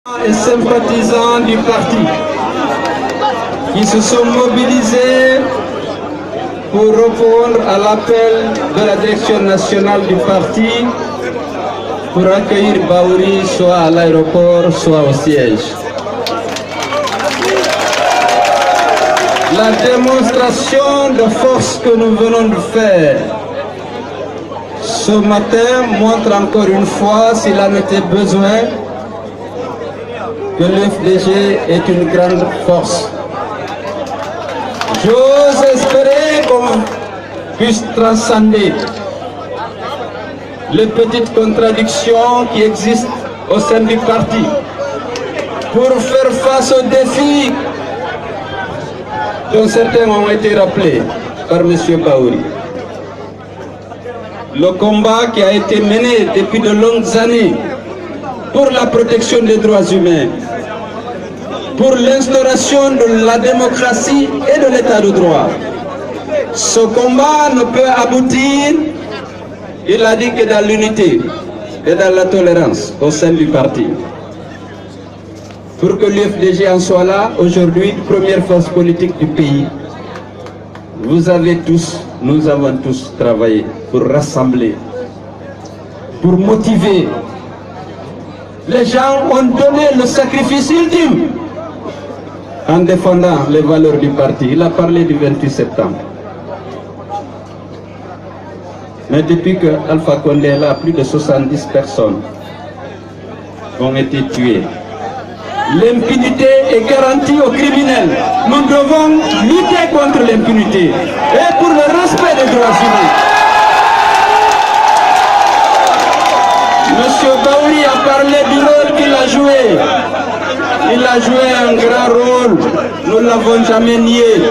Et sympathisants du parti qui se sont mobilisés pour répondre à l'appel de la direction nationale du parti pour accueillir Bahouri soit à l'aéroport, soit au siège. La démonstration de force que nous venons de faire ce matin montre encore une fois, s'il en était besoin, que l'UFDG est une grande force. J'ose espérer qu'on puisse transcender les petites contradictions qui existent au sein du parti pour faire face aux défis dont certains ont été rappelés par M. Bahouri. Le combat qui a été mené depuis de longues années pour la protection des droits humains, pour l'instauration de la démocratie et de l'état de droit. Ce combat ne peut aboutir, il a dit, que dans l'unité et dans la tolérance au sein du parti. Pour que l'UFDG en soit là, aujourd'hui, première force politique du pays, vous avez tous, nous avons tous travaillé pour rassembler, pour motiver. Les gens ont donné le sacrifice ultime en défendant les valeurs du parti. Il a parlé du 28 septembre. Mais depuis que Alpha Condé est là, plus de 70 personnes ont été tuées. L'impunité est garantie aux criminels. Nous devons lutter contre l'impunité et pour le respect des droits humains. Monsieur Bahouri a parlé du rôle qu'il a joué. Il a joué un grand rôle, nous ne l'avons jamais nié.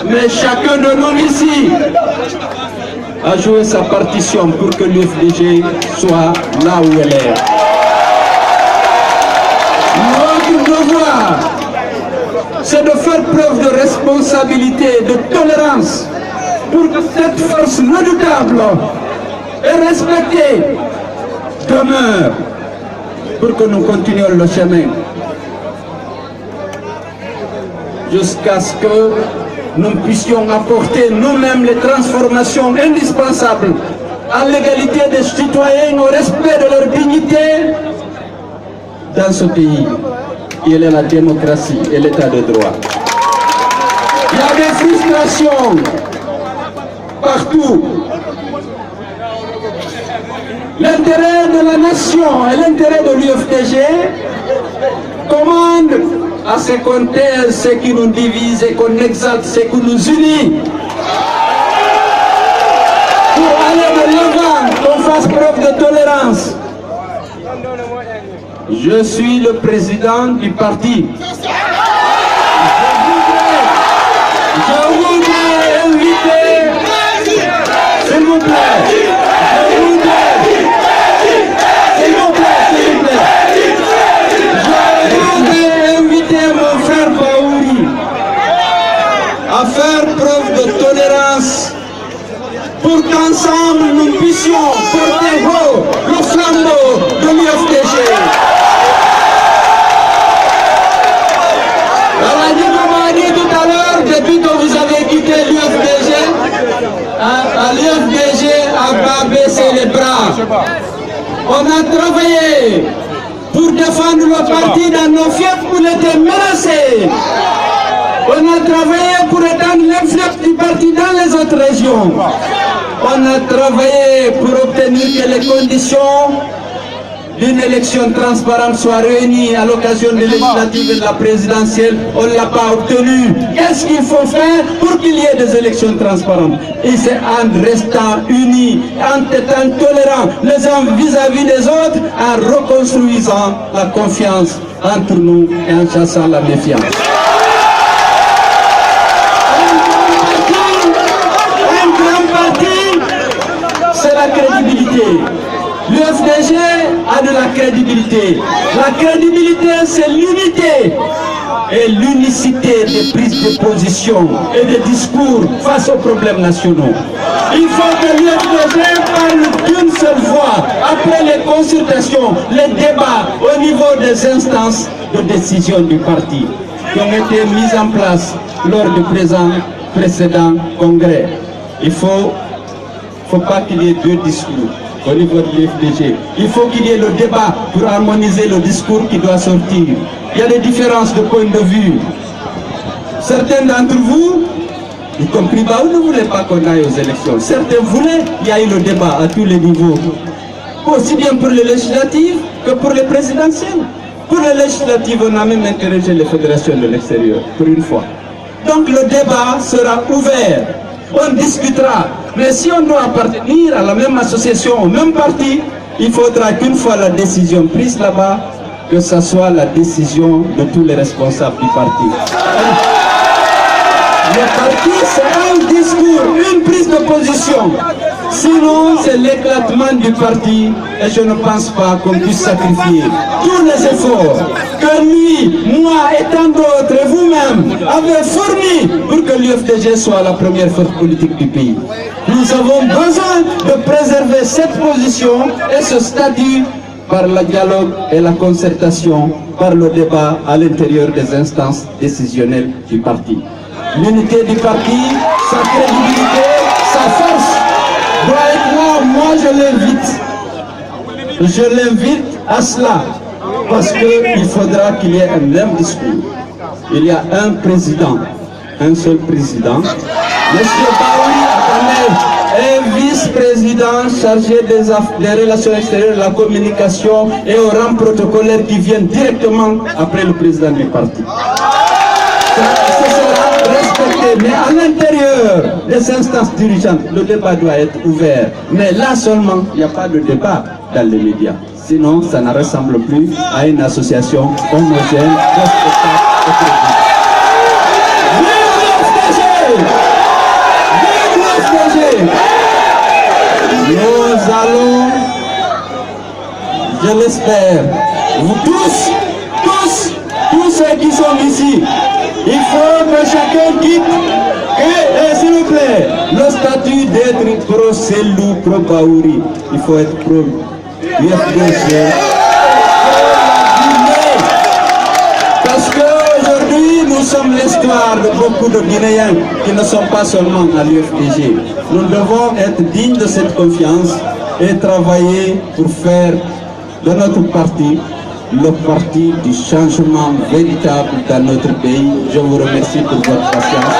Mais chacun de nous ici a joué sa partition pour que l'UFDG soit là où elle est. Notre devoir, c'est de faire preuve de responsabilité, de tolérance, pour que cette force redoutable et respectée demeure, pour que nous continuions le chemin, jusqu'à ce que nous puissions apporter nous-mêmes les transformations indispensables à l'égalité des citoyens, au respect de leur dignité dans ce pays, qui est la démocratie et l'état de droit. Il y a des frustrations partout. L'intérêt de la nation et l'intérêt de l'UFDG commandent à ce qu'on taise ce qui nous divise et qu'on exalte ce qui nous unit. Pour aller de l'avant, qu'on fasse preuve de tolérance. Je suis le président du parti. Je voudrais inviter, s'il vous plaît, à faire preuve de tolérance pour qu'ensemble nous puissions porter haut le flambeau de l'UFDG. On a dit tout à l'heure, depuis que vous avez quitté l'UFDG, à l'UFDG a pas baissé les bras. On a travaillé pour défendre le parti dans nos fiefs où il était menacé. On a travaillé pour étendre l'influence du parti dans les autres régions. On a travaillé pour obtenir que les conditions d'une élection transparente soient réunies à l'occasion des législatives et de la présidentielle. On ne l'a pas obtenu. Qu'est-ce qu'il faut faire pour qu'il y ait des élections transparentes? Et c'est en restant unis, en étant tolérants les uns vis-à-vis des autres, en reconstruisant la confiance entre nous et en chassant la méfiance. La crédibilité. L'UFDG a de la crédibilité. La crédibilité, c'est l'unité. et l'unicité des prises de position et des discours face aux problèmes nationaux. Il faut que l'UFDG parle d'une seule voix après les consultations, les débats au niveau des instances de décision du parti qui ont été mises en place lors du précédent congrès. Il ne faut pas qu'il y ait deux discours au niveau de l'UFDG. Il faut qu'il y ait le débat pour harmoniser le discours qui doit sortir. Il y a des différences de point de vue. Certains d'entre vous, y compris Baou, ne voulaient pas qu'on aille aux élections. Certains voulaient, il y a eu le débat à tous les niveaux. Aussi bien pour les législatives que pour les présidentielles. Pour les législatives, on a même interrogé les fédérations de l'extérieur, pour une fois. Donc le débat sera ouvert. On discutera. Mais si on doit appartenir à la même association, au même parti, il faudra qu'une fois la décision prise là-bas, que ce soit la décision de tous les responsables du parti. Le parti, c'est un discours, une prise de position. Sinon, c'est l'éclatement du parti et je ne pense pas qu'on puisse sacrifier tous les efforts que lui, moi et tant d'autres et vous-même avez fournis pour que l'UFDG soit la première force politique du pays. Nous avons besoin de préserver cette position et ce statut par le dialogue et la concertation, par le débat à l'intérieur des instances décisionnelles du parti. L'unité du parti, sa crédibilité, sa force doit être là. Moi je l'invite à cela parce qu'il faudra qu'il y ait un même discours. Il y a un président, un seul président. Monsieur Baoui est vice-président chargé des relations extérieures, de la communication et au rang protocolaire qui vient directement après le président du parti. Ce sera respecté, mais à l'intérieur des instances dirigeantes, le débat doit être ouvert. Mais là seulement, il n'y a pas de débat dans les médias. Sinon, ça ne ressemble plus à une association homogène, respectable et crédible. Nous allons, je l'espère, vous tous ceux qui sont ici, il faut que chacun quitte, et s'il vous plaît, le statut d'être pro-Selou, pro-Baouri, il faut être pro-UFDG. Parce qu'aujourd'hui, nous sommes l'espoir de beaucoup de Guinéens qui ne sont pas seulement à l'UFDG. Nous devons être dignes de cette confiance et travailler pour faire de notre parti le parti du changement véritable dans notre pays. Je vous remercie pour votre patience.